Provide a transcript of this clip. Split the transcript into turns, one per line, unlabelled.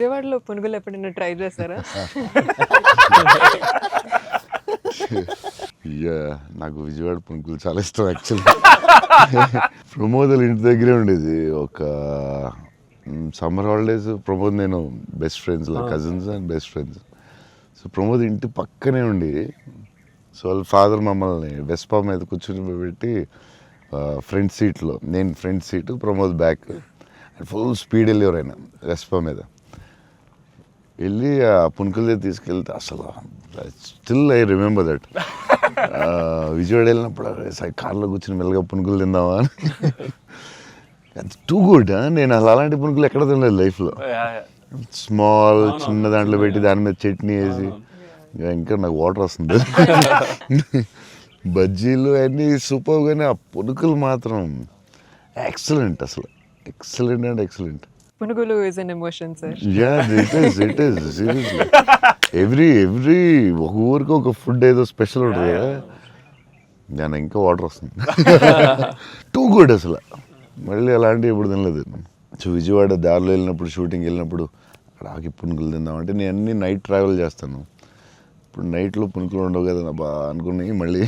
విజయవాడలో పునుగులు ఎప్పుడైనా ట్రై చేశారా?
నాకు విజయవాడ పునుకులు చాలా ఇష్టం యాక్చువల్లీ. ప్రమోద్ ఇంటి దగ్గరే ఉండేది. ఒక సమ్మర్ హాలిడేస్ ప్రమోద్ నేను best friends, cousins and best friends. So Pramod ఇంటి పక్కనే ఉండి, సో వాళ్ళ ఫాదర్ మమ్మల్ని వెస్పా మీద కూర్చుని పెట్టి ఫ్రంట్ సీట్లో, నేను front seat, Pramod back, full speed వెళ్ళేవారు ఆయన వెస్పా మీద. వెళ్ళి ఆ పునుకులు తీసుకెళ్తే అసలు still I remember that. Vijayawada వెళ్ళినప్పుడు కార్లో కూర్చొని మెల్లగా పునుకులు తిందామా అని. అది టూ గుడ్. నేను అసలు అలాంటి పునుకులు ఎక్కడ తినలేదు లైఫ్లో. స్మాల్ చిన్న దాంట్లో పెట్టి దాని మీద చట్నీ వేసి, ఇంకా నాకు వాటర్ వస్తుంది. బజ్జీలు అన్నీ సూపర్, కానీ ఆ పునుకులు మాత్రం ఎక్సలెంట్, అసలు ఎక్సలెంట్ అండ్ ఎక్సలెంట్.
పునుగులు is an emotion sir.
It is seriously. Every ఒక ఊరికి ఒక ఫుడ్ ఏదో స్పెషల్ ఉంటుంది కదా, దాని ఇంకా వాటర్ వస్తుంది. టూ గుడ్ అసలు. మళ్ళీ అలాంటివి ఎప్పుడు తినలేదు. సో విజయవాడ దారిలో వెళ్ళినప్పుడు, షూటింగ్ వెళ్ళినప్పుడు అక్కడ ఆగి పునుకులు తిందామంటే, నేను అన్ని నైట్ ట్రావెల్ చేస్తాను. ఇప్పుడు నైట్లో పునుకులు ఉండవు కదా బా అనుకుని మళ్ళీ